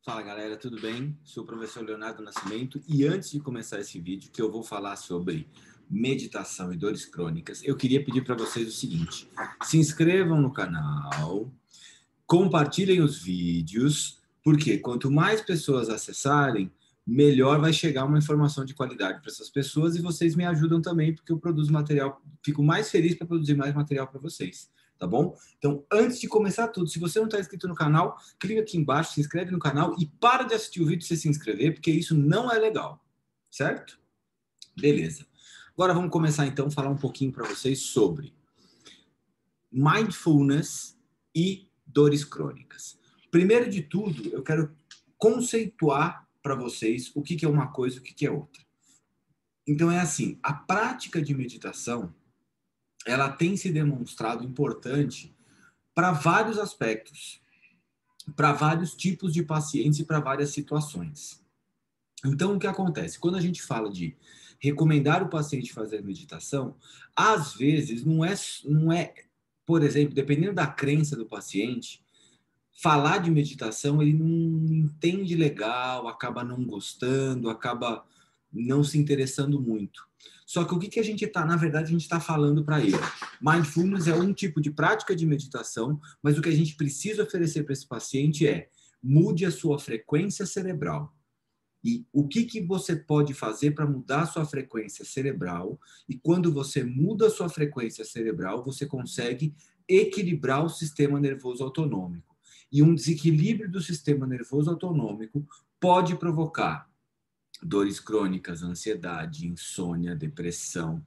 Fala galera, tudo bem? Sou o professor Leonardo Nascimento e antes de começar esse vídeo que eu vou falar sobre meditação e dores crônicas, eu queria pedir para vocês o seguinte: se inscrevam no canal, compartilhem os vídeos, porque quanto mais pessoas acessarem, melhor vai chegar uma informação de qualidade para essas pessoas e vocês me ajudam também, porque eu produzo material, fico mais feliz para produzir mais material para vocês. Tá bom? Então, antes de começar tudo, se você não está inscrito no canal, clica aqui embaixo, se inscreve no canal e para de assistir o vídeo sem se inscrever, porque isso não é legal, certo? Beleza. Agora vamos começar então a falar um pouquinho para vocês sobre mindfulness e dores crônicas. Primeiro de tudo, eu quero conceituar para vocês o que é uma coisa e o que é outra. Então é assim, a prática de meditação, ela tem se demonstrado importante para vários aspectos, para vários tipos de pacientes e para várias situações. Então, o que acontece? Quando a gente fala de recomendar o paciente fazer meditação, às vezes não é, por exemplo, dependendo da crença do paciente, falar de meditação ele não entende legal, acaba não gostando, acaba não se interessando muito. Só que o que a gente está, na verdade, a gente está falando para ele? Mindfulness é um tipo de prática de meditação, mas o que a gente precisa oferecer para esse paciente é mude a sua frequência cerebral. E o que você pode fazer para mudar a sua frequência cerebral? E quando você muda a sua frequência cerebral, você consegue equilibrar o sistema nervoso autonômico. E um desequilíbrio do sistema nervoso autonômico pode provocar dores crônicas, ansiedade, insônia, depressão,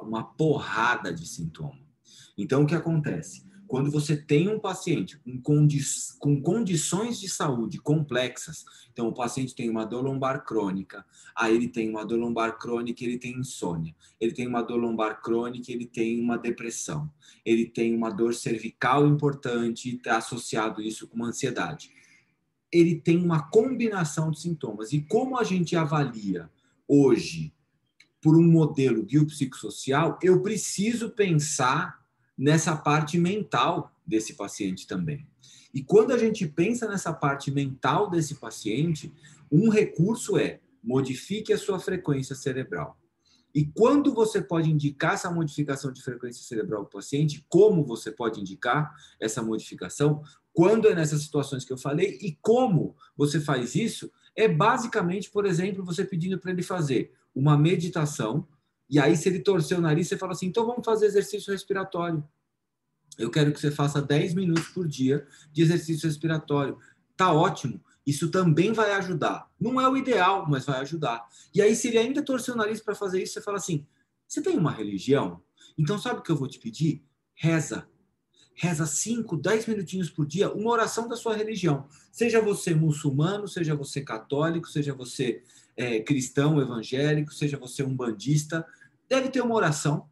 uma porrada de sintomas. Então, o que acontece? Quando você tem um paciente com condições de saúde complexas, então o paciente tem uma dor lombar crônica, aí ele tem uma dor lombar crônica, ele tem insônia, ele tem uma dor lombar crônica, ele tem uma depressão, ele tem uma dor cervical importante, está associado isso com uma ansiedade. Ele tem uma combinação de sintomas. E como a gente avalia hoje por um modelo biopsicossocial, eu preciso pensar nessa parte mental desse paciente também. E quando a gente pensa nessa parte mental desse paciente, um recurso é modifique a sua frequência cerebral. E quando você pode indicar essa modificação de frequência cerebral para o paciente, como você pode indicar essa modificação, quando é nessas situações que eu falei, e como você faz isso, é basicamente, por exemplo, você pedindo para ele fazer uma meditação, e aí se ele torcer o nariz, você fala assim, então vamos fazer exercício respiratório. Eu quero que você faça 10 minutos por dia de exercício respiratório. Tá ótimo. Isso também vai ajudar. Não é o ideal, mas vai ajudar. E aí, se ele ainda torcer o nariz para fazer isso, você fala assim, você tem uma religião? Então, sabe o que eu vou te pedir? Reza. Reza 5, 10 minutinhos por dia, uma oração da sua religião. Seja você muçulmano, seja você católico, seja você cristão, evangélico, seja você umbandista, deve ter uma oração,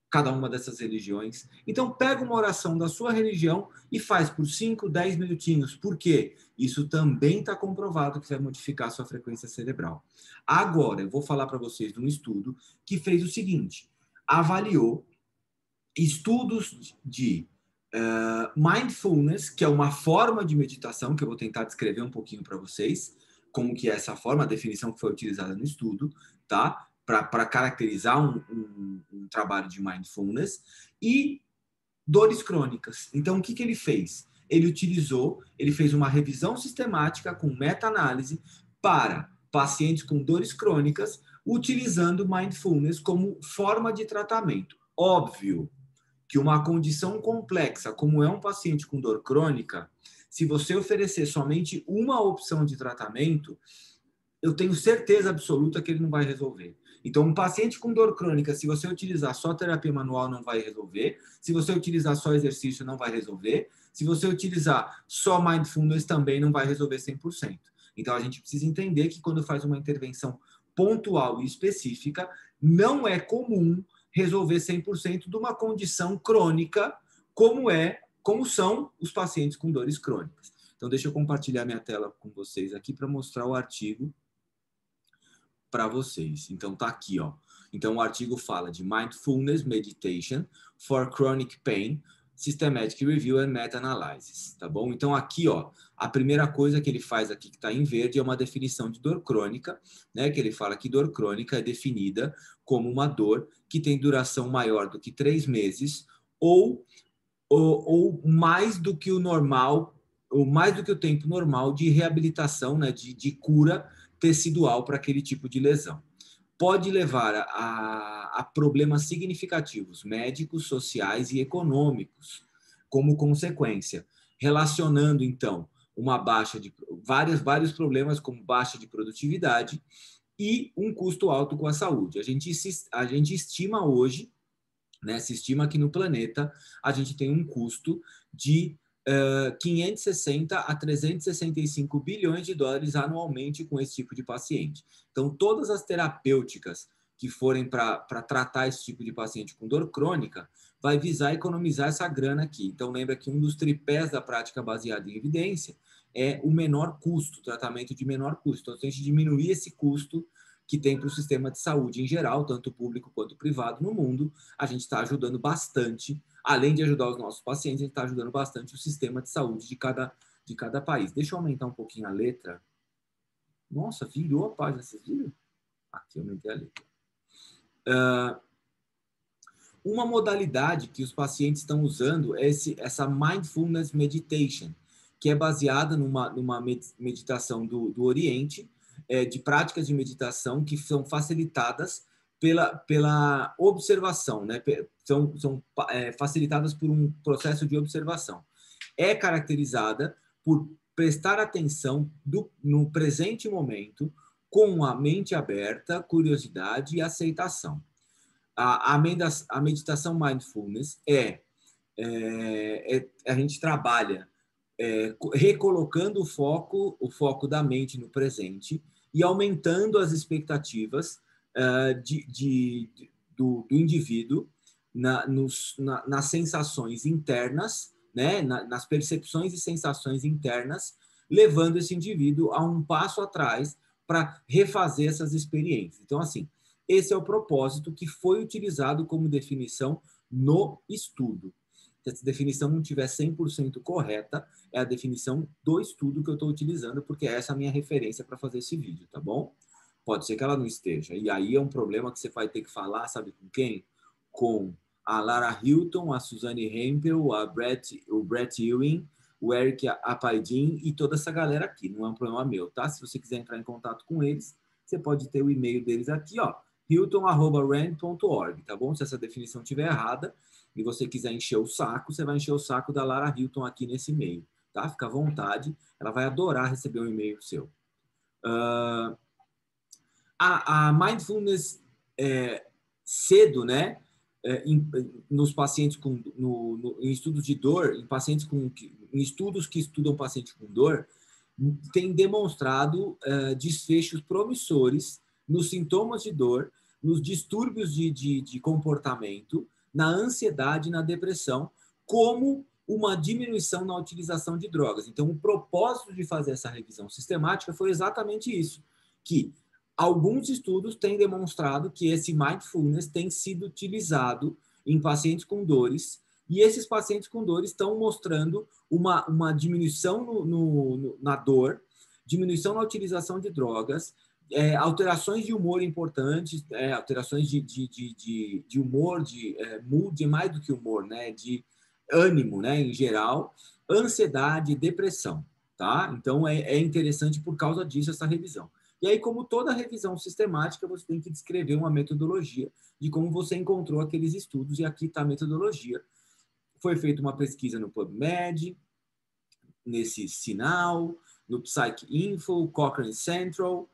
cada uma dessas religiões. Então, pega uma oração da sua religião e faz por 5, 10 minutinhos. Por quê? Isso também está comprovado que vai modificar a sua frequência cerebral. Agora, eu vou falar para vocês de um estudo que fez o seguinte, avaliou estudos de mindfulness, que é uma forma de meditação, que eu vou tentar descrever um pouquinho para vocês, como que é essa forma, a definição que foi utilizada no estudo, tá? Para caracterizar um trabalho de mindfulness, e dores crônicas. Então, o que ele fez? Ele fez uma revisão sistemática com meta-análise para pacientes com dores crônicas, utilizando mindfulness como forma de tratamento. Óbvio que uma condição complexa, como é um paciente com dor crônica, se você oferecer somente uma opção de tratamento, eu tenho certeza absoluta que ele não vai resolver. Então, um paciente com dor crônica, se você utilizar só terapia manual, não vai resolver. Se você utilizar só exercício, não vai resolver. Se você utilizar só mindfulness, também não vai resolver 100%. Então, a gente precisa entender que quando faz uma intervenção pontual e específica, não é comum resolver 100% de uma condição crônica, como são os pacientes com dores crônicas. Então, deixa eu compartilhar minha tela com vocês aqui para mostrar o artigo para vocês. Então, tá aqui, ó. Então, o artigo fala de Mindfulness Meditation for Chronic Pain, Systematic Review and Meta-Analysis, tá bom? Então, aqui, ó, a primeira coisa que ele faz aqui, que está em verde, é uma definição de dor crônica, né? Que ele fala que dor crônica é definida como uma dor que tem duração maior do que 3 meses ou mais do que o normal, ou mais do que o tempo normal de reabilitação, né? De cura tecidual para aquele tipo de lesão. Pode levar a problemas significativos médicos, sociais e econômicos como consequência, relacionando, então, uma baixa de vários problemas como baixa de produtividade e um custo alto com a saúde. A gente estima hoje, né, se estima que no planeta a gente tem um custo de 560 a 365 bilhões de dólares anualmente com esse tipo de paciente. Então, todas as terapêuticas que forem para tratar esse tipo de paciente com dor crônica, vai visar economizar essa grana aqui. Então, lembra que um dos tripés da prática baseada em evidência é o menor custo, tratamento de menor custo. Então, se a gente diminuir esse custo que tem para o sistema de saúde em geral, tanto público quanto privado no mundo, a gente está ajudando bastante. Além de ajudar os nossos pacientes, a gente está ajudando bastante o sistema de saúde de cada país. Deixa eu aumentar um pouquinho a letra. Nossa, virou a página, vocês viram? Aqui, aumentei a letra. Uma modalidade que os pacientes estão usando é essa Mindfulness Meditation, que é baseada numa meditação do Oriente, de práticas de meditação que são facilitadas pela observação, né? São facilitadas por um processo de observação. É caracterizada por prestar atenção no presente momento, com a mente aberta, curiosidade e aceitação. A meditação mindfulness a gente trabalha recolocando o foco da mente no presente e aumentando as expectativas do indivíduo nas sensações internas, né, nas percepções e sensações internas, levando esse indivíduo a um passo atrás para refazer essas experiências. Então, assim, esse é o propósito que foi utilizado como definição no estudo. Se essa definição não estiver 100% correta, é a definição do estudo que eu estou utilizando, porque essa é a minha referência para fazer esse vídeo, tá bom? Pode ser que ela não esteja. E aí é um problema que você vai ter que falar, sabe com quem? Com a Lara Hilton, a Suzanne Hempel, o Brett Ewing, o Eric Apaydin e toda essa galera aqui. Não é um problema meu, tá? Se você quiser entrar em contato com eles, você pode ter o e-mail deles aqui, ó, hilton@rand.org, tá bom? Se essa definição estiver errada e você quiser encher o saco, você vai encher o saco da Lara Hilton aqui nesse e-mail, tá? Fica à vontade, ela vai adorar receber um e-mail seu. A mindfulness cedo, né? Nos pacientes em estudos de dor, em estudos que estudam pacientes com dor, tem demonstrado desfechos promissores nos sintomas de dor, nos distúrbios de comportamento, na ansiedade e na depressão, como uma diminuição na utilização de drogas. Então, o propósito de fazer essa revisão sistemática foi exatamente isso, que alguns estudos têm demonstrado que esse mindfulness tem sido utilizado em pacientes com dores, e esses pacientes com dores estão mostrando uma diminuição na dor, diminuição na utilização de drogas, alterações de humor importantes, alterações de humor, mood, mais do que humor, né, de ânimo, né, em geral, ansiedade, depressão, tá? Então, é interessante por causa disso essa revisão. E aí, como toda revisão sistemática, você tem que descrever uma metodologia de como você encontrou aqueles estudos, e aqui está a metodologia. Foi feita uma pesquisa no PubMed, nesse Sinal, no PsycInfo, Cochrane Central,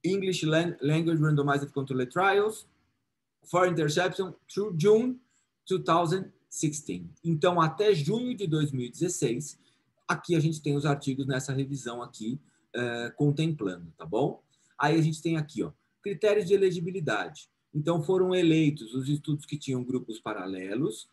English Language Randomized Controlled Trials, for Interception, through June 2016. Então, até junho de 2016, aqui a gente tem os artigos nessa revisão aqui, contemplando, tá bom? Aí a gente tem aqui, ó, critérios de elegibilidade. Então, foram eleitos os estudos que tinham grupos paralelos,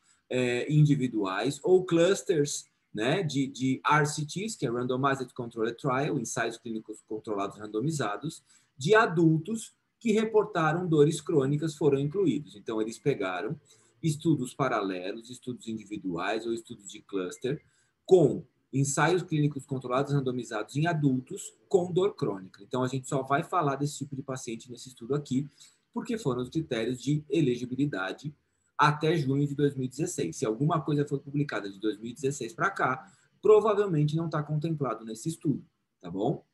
individuais, ou clusters, né, de RCTs, que é Randomized Controlled Trial, ensaios clínicos controlados randomizados, de adultos que reportaram dores crônicas foram incluídos. Então, eles pegaram estudos paralelos, estudos individuais ou estudos de cluster, com ensaios clínicos controlados randomizados em adultos com dor crônica. Então, a gente só vai falar desse tipo de paciente nesse estudo aqui, porque foram os critérios de elegibilidade até junho de 2016. Se alguma coisa foi publicada de 2016 para cá, provavelmente não está contemplado nesse estudo, tá bom?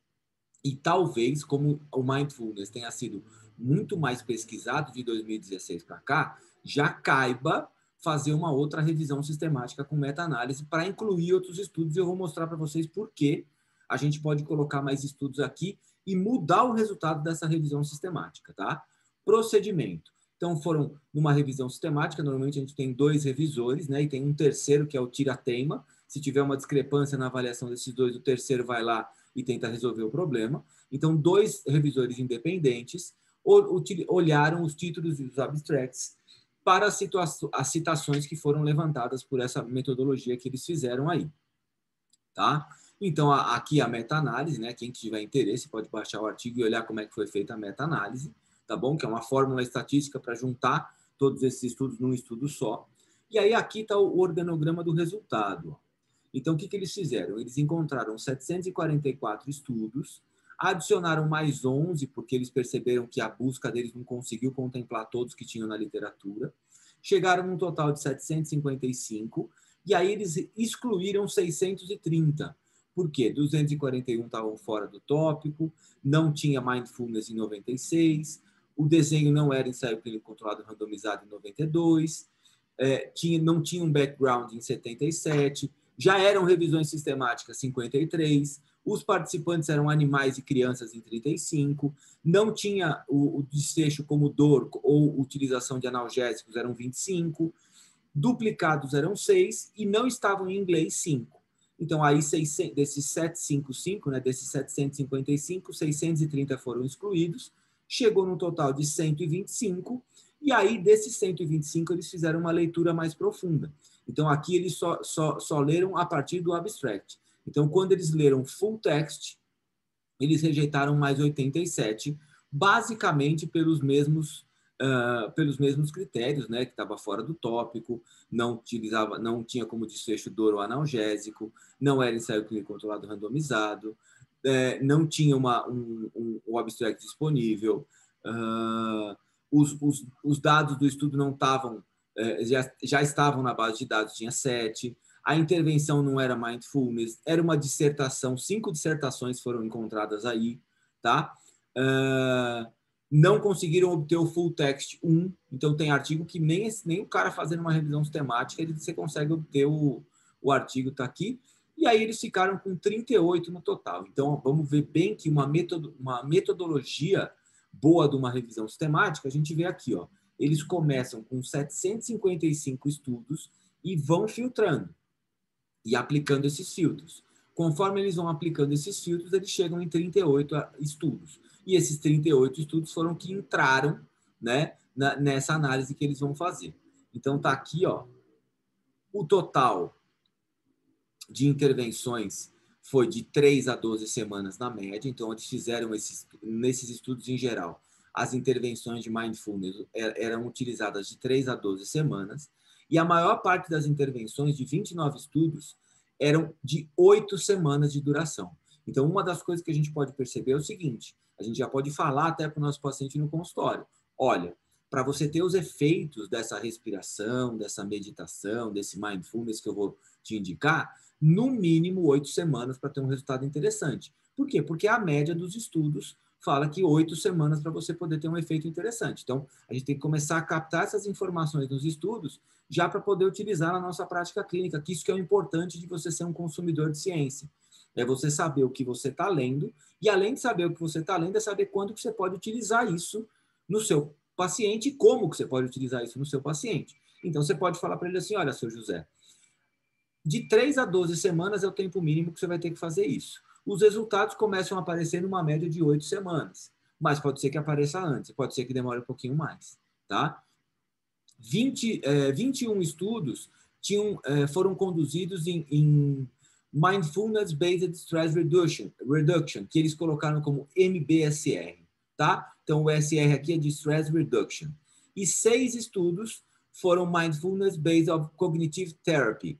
E talvez, como o Mindfulness tenha sido muito mais pesquisado de 2016 para cá, já caiba fazer uma outra revisão sistemática com meta-análise para incluir outros estudos. Eu vou mostrar para vocês por que a gente pode colocar mais estudos aqui e mudar o resultado dessa revisão sistemática, tá? Procedimento. Então, foram numa revisão sistemática, normalmente a gente tem 2 revisores, né? E tem um terceiro, que é o tira-teima. Se tiver uma discrepância na avaliação desses 2, o terceiro vai lá e tenta resolver o problema. Então, 2 revisores independentes olharam os títulos e os abstracts para as citações que foram levantadas por essa metodologia que eles fizeram aí, tá? Então, aqui a meta-análise, né? Quem tiver interesse pode baixar o artigo e olhar como é que foi feita a meta-análise, tá bom? Que é uma fórmula estatística para juntar todos esses estudos num estudo só. E aí aqui está o organograma do resultado. Então, o que eles fizeram? Eles encontraram 744 estudos, adicionaram mais 11, porque eles perceberam que a busca deles não conseguiu contemplar todos que tinham na literatura. Chegaram num total de 755, e aí eles excluíram 630. Por quê? 241 estavam fora do tópico, não tinha mindfulness em 96, o desenho não era ensaio clínico controlado randomizado em 92, não tinha um background em 77, já eram revisões sistemáticas 53, os participantes eram animais e crianças em 35, não tinha o desfecho como dor ou utilização de analgésicos, eram 25, duplicados eram 6 e não estavam em inglês 5. Então, aí, desses 755, né, desses 755, 630 foram excluídos, chegou no total de 125, e aí, desses 125, eles fizeram uma leitura mais profunda. Então, aqui eles só leram a partir do abstract. Então, quando eles leram full text, eles rejeitaram mais 87, basicamente pelos mesmos critérios, né? Que estava fora do tópico, não tinha como desfecho dor ou analgésico, não era ensaio clínico controlado randomizado, não tinha o abstract disponível, os dados do estudo não estavam, já estavam na base de dados, tinha 7, a intervenção não era mindfulness, era uma dissertação, 5 dissertações foram encontradas aí, tá? Não conseguiram obter o full text 1, então tem artigo que nem o cara fazendo uma revisão sistemática, você consegue obter o artigo, tá aqui, e aí eles ficaram com 38 no total. Então, vamos ver bem que uma metodologia boa de uma revisão sistemática, a gente vê aqui, ó, eles começam com 755 estudos e vão filtrando e aplicando esses filtros. Conforme eles vão aplicando esses filtros, eles chegam em 38 estudos. E esses 38 estudos foram que entraram, né, nessa análise que eles vão fazer. Então, está aqui, ó, o total de intervenções foi de 3 a 12 semanas na média. Então, eles fizeram nesses estudos em geral, as intervenções de mindfulness eram utilizadas de 3 a 12 semanas. E a maior parte das intervenções, de 29 estudos, eram de 8 semanas de duração. Então, uma das coisas que a gente pode perceber é o seguinte, a gente já pode falar até para o nosso paciente no consultório. Olha, para você ter os efeitos dessa respiração, dessa meditação, desse mindfulness que eu vou te indicar, no mínimo 8 semanas para ter um resultado interessante. Por quê? Porque a média dos estudos fala que 8 semanas para você poder ter um efeito interessante. Então, a gente tem que começar a captar essas informações nos estudos já para poder utilizar na nossa prática clínica, que isso que é o importante de você ser um consumidor de ciência. É você saber o que você está lendo e, além de saber o que você está lendo, é saber quando que você pode utilizar isso no seu paciente e como que você pode utilizar isso no seu paciente. Então, você pode falar para ele assim, olha, seu José, de 3 a 12 semanas é o tempo mínimo que você vai ter que fazer isso. Os resultados começam a aparecer numa média de 8 semanas, mas pode ser que apareça antes, pode ser que demore um pouquinho mais, tá? 21 estudos foram conduzidos em Mindfulness-Based Stress Reduction, que eles colocaram como MBSR, tá? Então, o SR aqui é de Stress Reduction. E 6 estudos foram Mindfulness Based of Cognitive Therapy,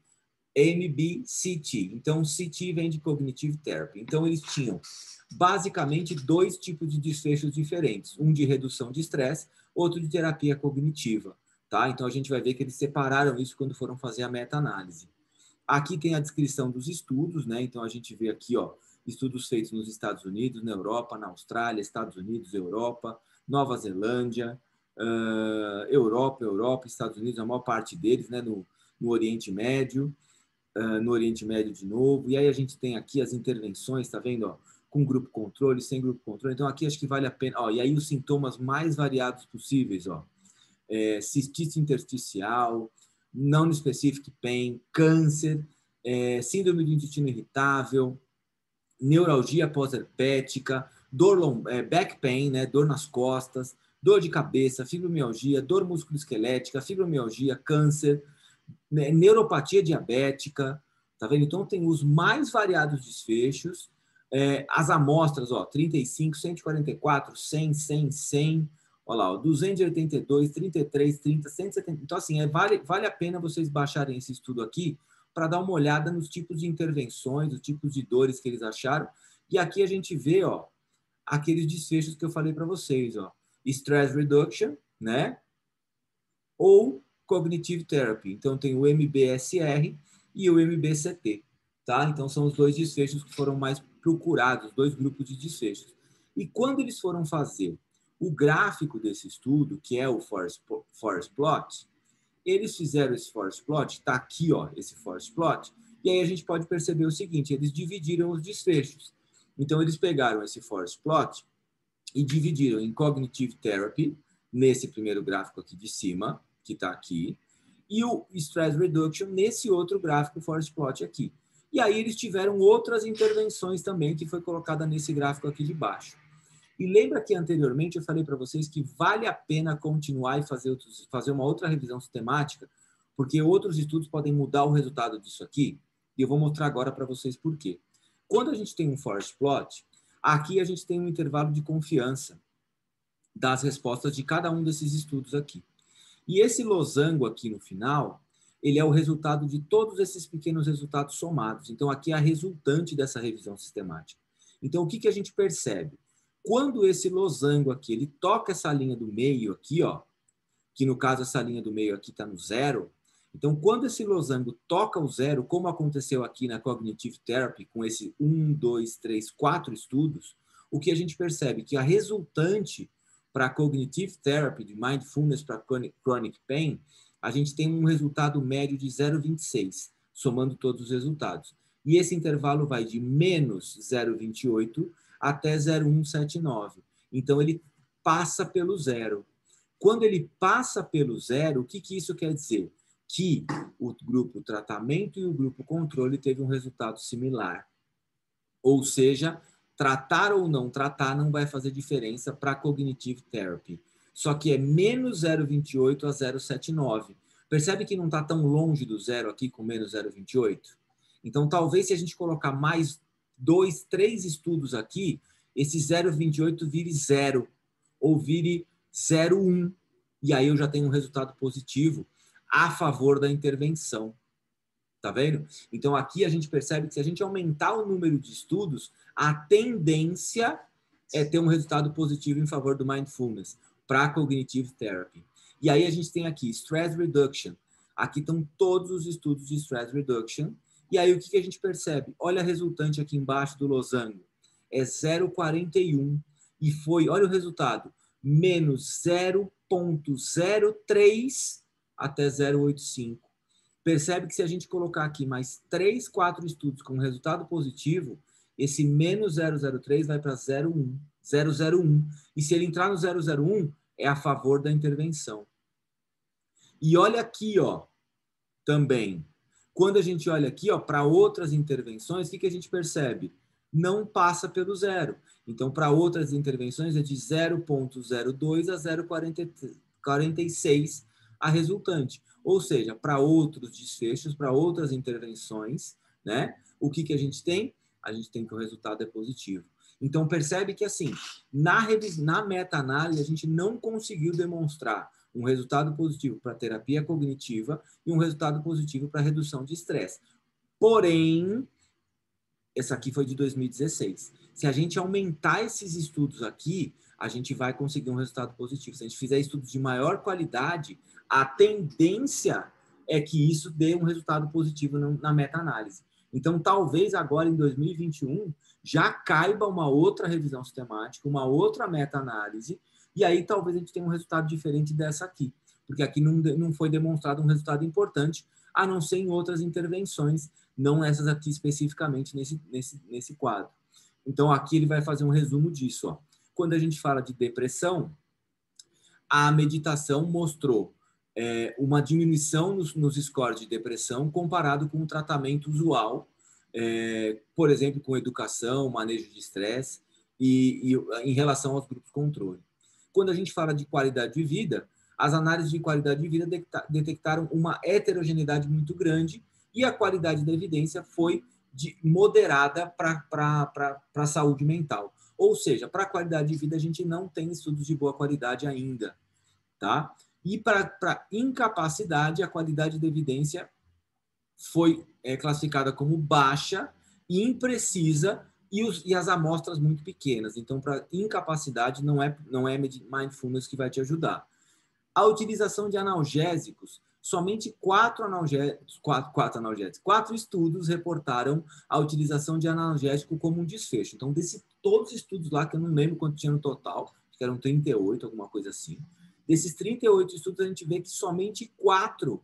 MBCT. Então, CT vem de Cognitive Therapy. Então, eles tinham basicamente dois tipos de desfechos diferentes. Um de redução de estresse, outro de terapia cognitiva. Tá? Então, a gente vai ver que eles separaram isso quando foram fazer a meta-análise. Aqui tem a descrição dos estudos, né? Então, a gente vê aqui, ó, estudos feitos nos Estados Unidos, na Europa, na Austrália, Estados Unidos, Europa, Nova Zelândia, Europa, Estados Unidos, a maior parte deles, né? No Oriente Médio, no Oriente Médio de novo. E aí a gente tem aqui as intervenções, tá vendo? Ó, com grupo controle, sem grupo controle. Então, aqui acho que vale a pena. Ó, e aí os sintomas mais variados possíveis, ó. Cistite intersticial, non-specific pain, câncer, síndrome do intestino irritável, neuralgia pós-herpética, back pain, né, dor nas costas, dor de cabeça, fibromialgia, dor musculoesquelética, fibromialgia, câncer, né, neuropatia diabética, tá vendo? Então tem os mais variados desfechos, as amostras, ó, 35, 144, 100, 100, 100, olha lá, ó, 282, 33, 30, 170. Então, assim, vale a pena vocês baixarem esse estudo aqui para dar uma olhada nos tipos de intervenções, os tipos de dores que eles acharam. E aqui a gente vê, ó, aqueles desfechos que eu falei para vocês, ó, stress reduction, né? Ou cognitive therapy. Então, tem o MBSR e o MBCT, tá? Então, são os dois desfechos que foram mais procurados, dois grupos de desfechos. E quando eles foram fazer o gráfico desse estudo, que é o forest plot, eles fizeram esse forest plot, está aqui, ó, esse forest plot, e aí a gente pode perceber o seguinte, eles dividiram os desfechos. Então, eles pegaram esse forest plot e dividiram em cognitive therapy, nesse primeiro gráfico aqui de cima, que está aqui, e o stress reduction nesse outro gráfico forest plot aqui. E aí eles tiveram outras intervenções também, que foi colocada nesse gráfico aqui de baixo. E lembra que anteriormente eu falei para vocês que vale a pena continuar e fazer uma outra revisão sistemática, porque outros estudos podem mudar o resultado disso aqui, e eu vou mostrar agora para vocês por quê. Quando a gente tem um forest plot, aqui a gente tem um intervalo de confiança das respostas de cada um desses estudos aqui. E esse losango aqui no final, ele é o resultado de todos esses pequenos resultados somados. Então, aqui é a resultante dessa revisão sistemática. Então, o que a gente percebe? Quando esse losango aqui, ele toca essa linha do meio aqui, ó, que no caso essa linha do meio aqui está no zero, então quando esse losango toca o zero, como aconteceu aqui na Cognitive Therapy, com esse 1, 2, 3, 4 estudos, o que a gente percebe? Que a resultante para a Cognitive Therapy, de Mindfulness para Chronic Pain, a gente tem um resultado médio de 0,26, somando todos os resultados. E esse intervalo vai de menos 0,28 até 0,179. Então, ele passa pelo zero. Quando ele passa pelo zero, o que isso quer dizer? Que o grupo tratamento e o grupo controle teve um resultado similar. Ou seja, tratar ou não tratar não vai fazer diferença para a Cognitive Therapy. Só que é menos 0,28 a 0,79. Percebe que não está tão longe do zero aqui com menos 0,28? Então, talvez se a gente colocar mais 2, 3 estudos aqui, esse 0,28 vire 0 ou vire 0,1. E aí eu já tenho um resultado positivo a favor da intervenção. Tá vendo? Então, aqui a gente percebe que se a gente aumentar o número de estudos, a tendência é ter um resultado positivo em favor do mindfulness para a cognitive therapy. E aí a gente tem aqui stress reduction. Aqui estão todos os estudos de stress reduction. E aí o que a gente percebe? Olha a resultante aqui embaixo do losango. É 0,41. E foi, olha o resultado, menos 0,03 até 0,85. Percebe que se a gente colocar aqui mais 3, 4 estudos com resultado positivo, esse menos 003 vai para 001. E se ele entrar no 001, é a favor da intervenção. E olha aqui, ó, também. Quando a gente olha aqui, ó, para outras intervenções, o que a gente percebe? Não passa pelo zero. Então, para outras intervenções, é de 0,02 a 0,46 a resultante. Ou seja, para outros desfechos, para outras intervenções, né? O que a gente tem? A gente tem que o resultado é positivo. Então, percebe que, assim, na meta-análise, a gente não conseguiu demonstrar um resultado positivo para terapia cognitiva e um resultado positivo para redução de estresse. Porém, essa aqui foi de 2016. Se a gente aumentar esses estudos aqui, a gente vai conseguir um resultado positivo. Se a gente fizer estudos de maior qualidade, a tendência é que isso dê um resultado positivo na meta-análise. Então, talvez agora, em 2021, já caiba uma outra revisão sistemática, uma outra meta-análise, e aí talvez a gente tenha um resultado diferente dessa aqui, porque aqui não foi demonstrado um resultado importante, a não ser em outras intervenções, não essas aqui especificamente nesse quadro. Então, aqui ele vai fazer um resumo disso. Ó. Quando a gente fala de depressão, a meditação mostrou uma diminuição nos scores de depressão comparado com o tratamento usual, por exemplo, com educação, manejo de estresse e em relação aos grupos controle. Quando a gente fala de qualidade de vida, as análises de qualidade de vida detectaram uma heterogeneidade muito grande e a qualidade da evidência foi moderada para a saúde mental. Ou seja, para a qualidade de vida, a gente não tem estudos de boa qualidade ainda. Tá? E para incapacidade, a qualidade da evidência foi classificada como baixa, imprecisa e as amostras muito pequenas. Então, para incapacidade, não é mindfulness que vai te ajudar. A utilização de analgésicos, somente 4 estudos reportaram a utilização de analgésico como um desfecho. Então, todos os estudos lá, que eu não lembro quanto tinha no total, acho que eram 38, alguma coisa assim. Desses 38 estudos, a gente vê que somente 4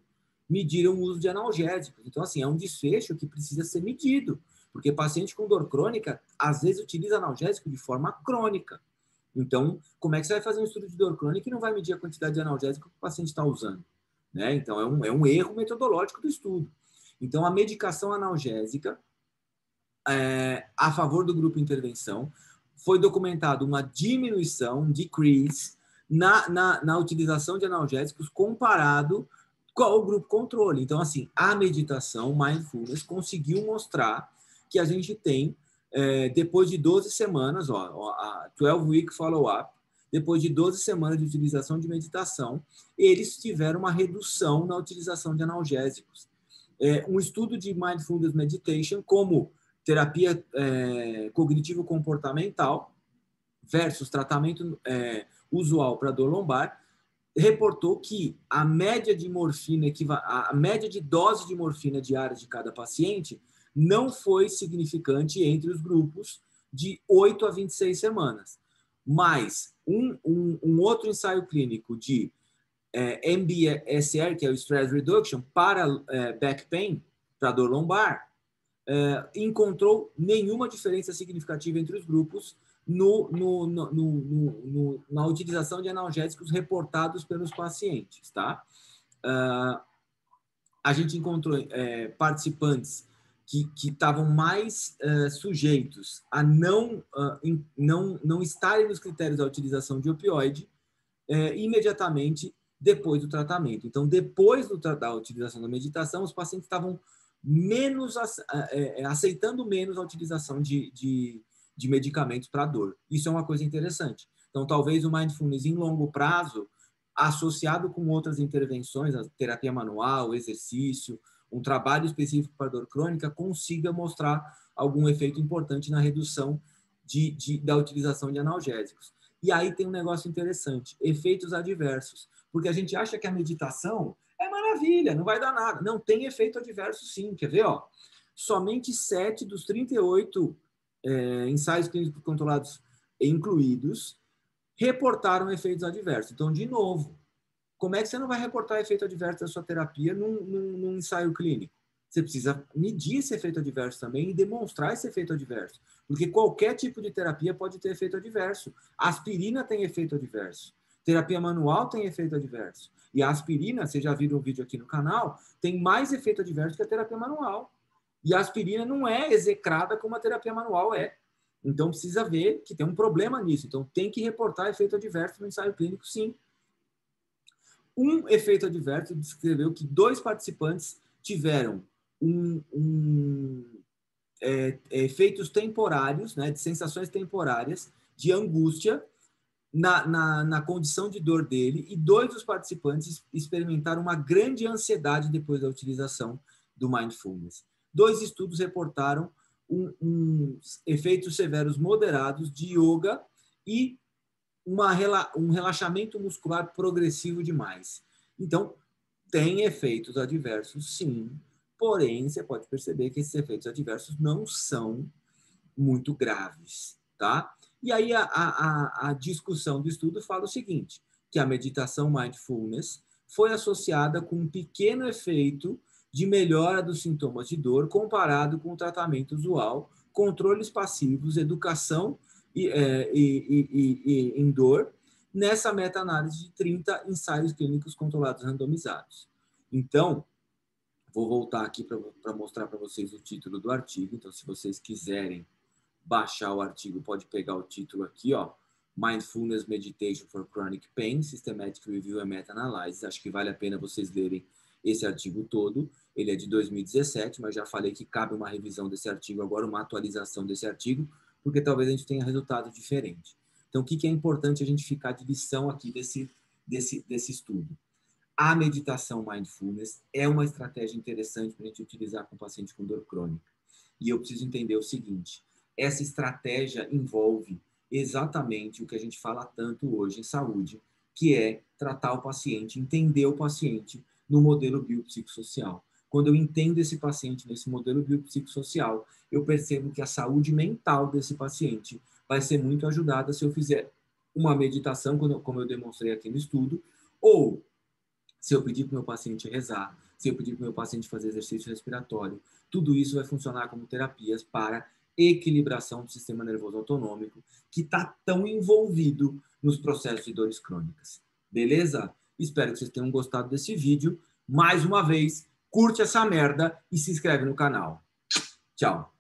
mediram o uso de analgésicos. Então, assim, é um desfecho que precisa ser medido, porque paciente com dor crônica, às vezes, utiliza analgésico de forma crônica. Então, como é que você vai fazer um estudo de dor crônica e não vai medir a quantidade de analgésico que o paciente está usando? Né? Então, é um erro metodológico do estudo. Então, a medicação analgésica, a favor do grupo intervenção, foi documentado uma diminuição, um decrease, na utilização de analgésicos comparado com o grupo controle. Então, assim, a meditação, mindfulness, conseguiu mostrar que a gente tem, depois de 12 semanas, a 12-week follow-up, depois de 12 semanas de utilização de meditação, eles tiveram uma redução na utilização de analgésicos. Um estudo de mindfulness meditation como terapia cognitivo-comportamental versus tratamento usual para dor lombar, reportou que a média de morfina, a média de dose de morfina diária de cada paciente não foi significante entre os grupos de 8 a 26 semanas. Mas um outro ensaio clínico de MBSR, que é o Stress Reduction, para back pain, para dor lombar, encontrou nenhuma diferença significativa entre os grupos na utilização de analgésicos reportados pelos pacientes. Tá? A gente encontrou participantes que estavam mais sujeitos a não estarem nos critérios da utilização de opioide imediatamente depois do tratamento. Então, depois da utilização da meditação, os pacientes estavam aceitando menos a utilização de medicamentos para dor. Isso é uma coisa interessante. Então, talvez o mindfulness em longo prazo, associado com outras intervenções, a terapia manual, exercício, um trabalho específico para dor crônica, consiga mostrar algum efeito importante na redução da utilização de analgésicos. E aí tem um negócio interessante, efeitos adversos. Porque a gente acha que a meditação é maravilha, não vai dar nada. Não, tem efeito adverso sim. Quer ver? Ó? Somente 7 dos 38 ensaios clínicos controlados incluídos reportaram efeitos adversos. Então, de novo, como é que você não vai reportar efeito adverso da sua terapia num ensaio clínico? Você precisa medir esse efeito adverso também e demonstrar esse efeito adverso. Porque qualquer tipo de terapia pode ter efeito adverso. A aspirina tem efeito adverso. Terapia manual tem efeito adverso. E a aspirina, vocês já viram um vídeo aqui no canal, tem mais efeito adverso que a terapia manual. E a aspirina não é execrada como a terapia manual é. Então, precisa ver que tem um problema nisso. Então, tem que reportar efeito adverso no ensaio clínico, sim. Um efeito adverso descreveu que 2 participantes tiveram efeitos temporários, né, de sensações temporárias, de angústia, na condição de dor dele, e 2 dos participantes experimentaram uma grande ansiedade depois da utilização do mindfulness. 2 estudos reportaram efeitos severos moderados de yoga e um relaxamento muscular progressivo demais. Então, tem efeitos adversos, sim, porém, você pode perceber que esses efeitos adversos não são muito graves, tá? E aí a discussão do estudo fala o seguinte, que a meditação mindfulness foi associada com um pequeno efeito de melhora dos sintomas de dor comparado com o tratamento usual, controles passivos, educação em dor, nessa meta-análise de 30 ensaios clínicos controlados randomizados. Então, vou voltar aqui para mostrar para vocês o título do artigo. Então, se vocês quiserem baixar o artigo, pode pegar o título aqui, ó, Mindfulness Meditation for Chronic Pain, Systematic Review and Meta-Analysis. Acho que vale a pena vocês lerem esse artigo todo. Ele é de 2017, mas já falei que cabe uma revisão desse artigo agora, uma atualização desse artigo, porque talvez a gente tenha resultado diferente. Então, o que é importante a gente ficar de lição aqui desse estudo? A meditação mindfulness é uma estratégia interessante para a gente utilizar com paciente com dor crônica. E eu preciso entender o seguinte, essa estratégia envolve exatamente o que a gente fala tanto hoje em saúde, que é tratar o paciente, entender o paciente no modelo biopsicossocial. Quando eu entendo esse paciente nesse modelo biopsicossocial, eu percebo que a saúde mental desse paciente vai ser muito ajudada se eu fizer uma meditação, como eu demonstrei aqui no estudo, ou se eu pedir para o meu paciente rezar, se eu pedir para o meu paciente fazer exercício respiratório, tudo isso vai funcionar como terapias para equilibração do sistema nervoso autonômico, que está tão envolvido nos processos de dores crônicas. Beleza? Espero que vocês tenham gostado desse vídeo. Mais uma vez, curte essa merda e se inscreve no canal. Tchau!